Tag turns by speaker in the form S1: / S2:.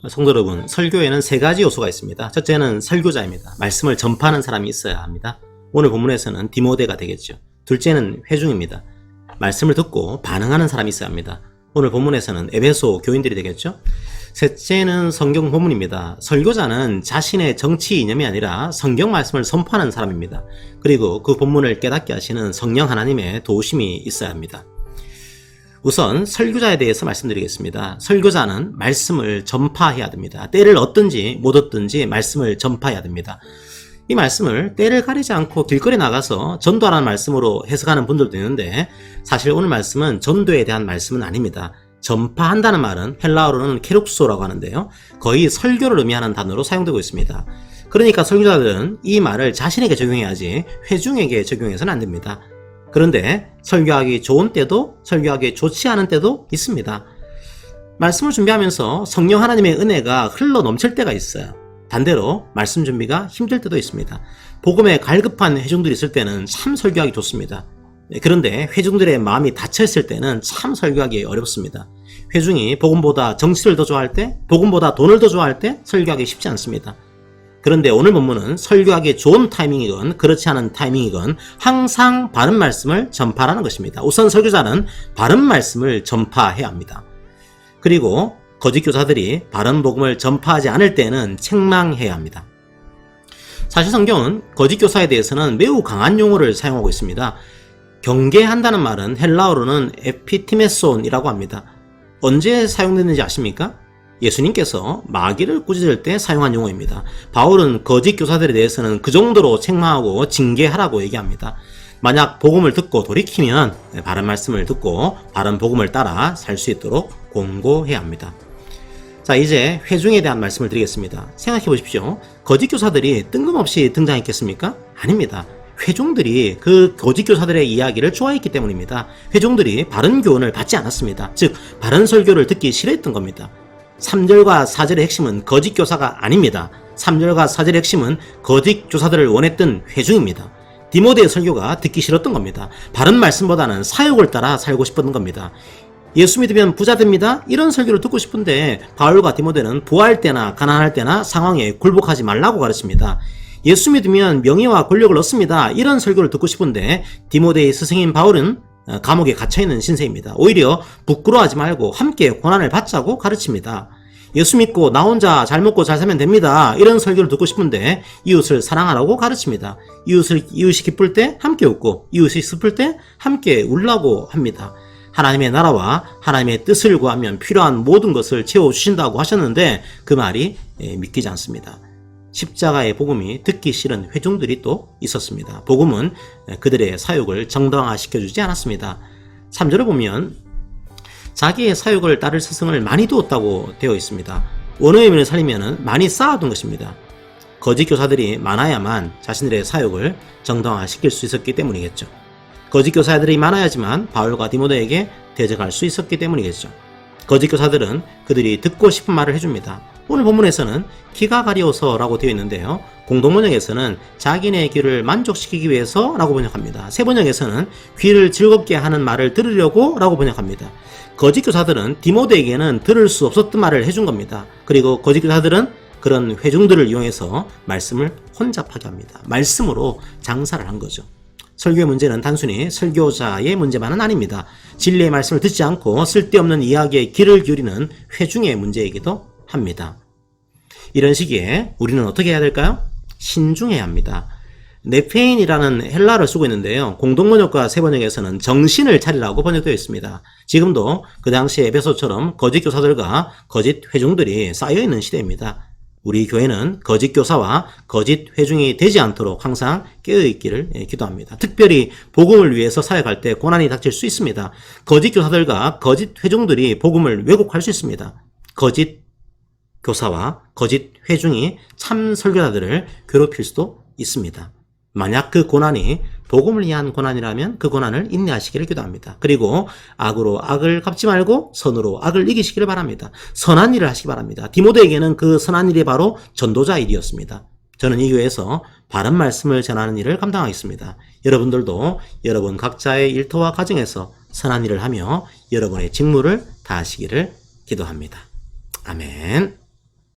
S1: 성도 여러분, 설교에는 세 가지 요소가 있습니다. 첫째는 설교자입니다. 말씀을 전파하는 사람이 있어야 합니다. 오늘 본문에서는 디모데가 되겠죠. 둘째는 회중입니다. 말씀을 듣고 반응하는 사람이 있어야 합니다. 오늘 본문에서는 에베소 교인들이 되겠죠. 셋째는 성경 본문입니다. 설교자는 자신의 정치 이념이 아니라 성경 말씀을 선포하는 사람입니다. 그리고 그 본문을 깨닫게 하시는 성령 하나님의 도우심이 있어야 합니다. 우선 설교자에 대해서 말씀드리겠습니다. 설교자는 말씀을 전파해야 됩니다. 때를 얻든지 못 얻든지 말씀을 전파해야 됩니다. 이 말씀을 때를 가리지 않고 길거리 나가서 전도하라는 말씀으로 해석하는 분들도 있는데, 사실 오늘 말씀은 전도에 대한 말씀은 아닙니다. 전파한다는 말은 헬라어로는 케룩소라고 하는데요, 거의 설교를 의미하는 단어로 사용되고 있습니다. 그러니까 설교자들은 이 말을 자신에게 적용해야지 회중에게 적용해서는 안 됩니다. 그런데 설교하기 좋은 때도 설교하기 좋지 않은 때도 있습니다. 말씀을 준비하면서 성령 하나님의 은혜가 흘러 넘칠 때가 있어요. 반대로 말씀 준비가 힘들 때도 있습니다. 복음에 갈급한 회중들이 있을 때는 참 설교하기 좋습니다. 그런데 회중들의 마음이 닫혀있을 때는 참 설교하기 어렵습니다. 회중이 복음보다 정치를 더 좋아할 때, 복음보다 돈을 더 좋아할 때 설교하기 쉽지 않습니다. 그런데 오늘 본문은 설교하기 좋은 타이밍이건 그렇지 않은 타이밍이건 항상 바른 말씀을 전파하라는 것입니다. 우선 설교자는 바른 말씀을 전파해야 합니다. 그리고 거짓 교사들이 바른 복음을 전파하지 않을 때는 책망해야 합니다. 사실 성경은 거짓 교사에 대해서는 매우 강한 용어를 사용하고 있습니다. 경계한다는 말은 헬라어로는 에피티메손이라고 합니다. 언제 사용됐는지 아십니까? 예수님께서 마귀를 꾸짖을 때 사용한 용어입니다. 바울은 거짓 교사들에 대해서는 그 정도로 책망하고 징계하라고 얘기합니다. 만약 복음을 듣고 돌이키면 바른 말씀을 듣고 바른 복음을 따라 살 수 있도록 권고해야 합니다. 자, 이제 회중에 대한 말씀을 드리겠습니다. 생각해 보십시오. 거짓 교사들이 뜬금없이 등장했겠습니까? 아닙니다. 회중들이 그 거짓 교사들의 이야기를 좋아했기 때문입니다. 회중들이 바른 교훈을 받지 않았습니다. 즉, 바른 설교를 듣기 싫어했던 겁니다. 3절과 4절의 핵심은 거짓 교사가 아닙니다. 3절과 4절의 핵심은 거짓 교사들을 원했던 회중입니다. 디모데의 설교가 듣기 싫었던 겁니다. 바른 말씀보다는 사욕을 따라 살고 싶었던 겁니다. 예수 믿으면 부자 됩니다, 이런 설교를 듣고 싶은데 바울과 디모데는 부할 때나 가난할 때나 상황에 굴복하지 말라고 가르칩니다. 예수 믿으면 명예와 권력을 얻습니다, 이런 설교를 듣고 싶은데 디모데의 스승인 바울은 감옥에 갇혀있는 신세입니다. 오히려 부끄러워하지 말고 함께 고난을 받자고 가르칩니다. 예수 믿고 나 혼자 잘 먹고 잘 살면 됩니다, 이런 설교를 듣고 싶은데 이웃을 사랑하라고 가르칩니다. 이웃이 기쁠 때 함께 웃고 이웃이 슬플 때 함께 울라고 합니다. 하나님의 나라와 하나님의 뜻을 구하면 필요한 모든 것을 채워주신다고 하셨는데 그 말이 믿기지 않습니다. 십자가의 복음이 듣기 싫은 회중들이 또 있었습니다. 복음은 그들의 사욕을 정당화시켜주지 않았습니다. 3절을 보면 자기의 사욕을 따를 스승을 많이 두었다고 되어 있습니다. 원어의 의미를 살리면 많이 쌓아둔 것입니다. 거짓 교사들이 많아야만 자신들의 사욕을 정당화시킬 수 있었기 때문이겠죠. 거짓 교사들이 많아야지만 바울과 디모데에게 대적할 수 있었기 때문이겠죠. 거짓 교사들은 그들이 듣고 싶은 말을 해줍니다. 오늘 본문에서는 귀가 가려워서라고 되어 있는데요, 공동번역에서는 자기네 귀를 만족시키기 위해서 라고 번역합니다. 새 번역에서는 귀를 즐겁게 하는 말을 들으려고 라고 번역합니다. 거짓 교사들은 디모데에게는 들을 수 없었던 말을 해준 겁니다. 그리고 거짓 교사들은 그런 회중들을 이용해서 말씀을 혼잡하게 합니다. 말씀으로 장사를 한 거죠. 설교의 문제는 단순히 설교자의 문제만은 아닙니다. 진리의 말씀을 듣지 않고 쓸데없는 이야기에 귀를 기울이는 회중의 문제이기도 합니다. 이런 시기에 우리는 어떻게 해야 될까요? 신중해야 합니다. 네페인이라는 헬라어를 쓰고 있는데요, 공동번역과 새번역에서는 정신을 차리라고 번역되어 있습니다. 지금도 그 당시 에베소처럼 거짓 교사들과 거짓 회중들이 쌓여있는 시대입니다. 우리 교회는 거짓 교사와 거짓 회중이 되지 않도록 항상 깨어있기를 기도합니다. 특별히 복음을 위해서 사역할 때 고난이 닥칠 수 있습니다. 거짓 교사들과 거짓 회중들이 복음을 왜곡할 수 있습니다. 거짓 교사와 거짓 회중이 참 설교자들을 괴롭힐 수도 있습니다. 만약 그 고난이 복음을 위한 고난이라면 그 고난을 인내하시기를 기도합니다. 그리고 악으로 악을 갚지 말고 선으로 악을 이기시기를 바랍니다. 선한 일을 하시기 바랍니다. 디모데에게는 그 선한 일이 바로 전도자 일이었습니다. 저는 이 교회에서 바른 말씀을 전하는 일을 감당하겠습니다. 여러분들도 여러분 각자의 일터와 가정에서 선한 일을 하며 여러분의 직무를 다하시기를 기도합니다. 아멘.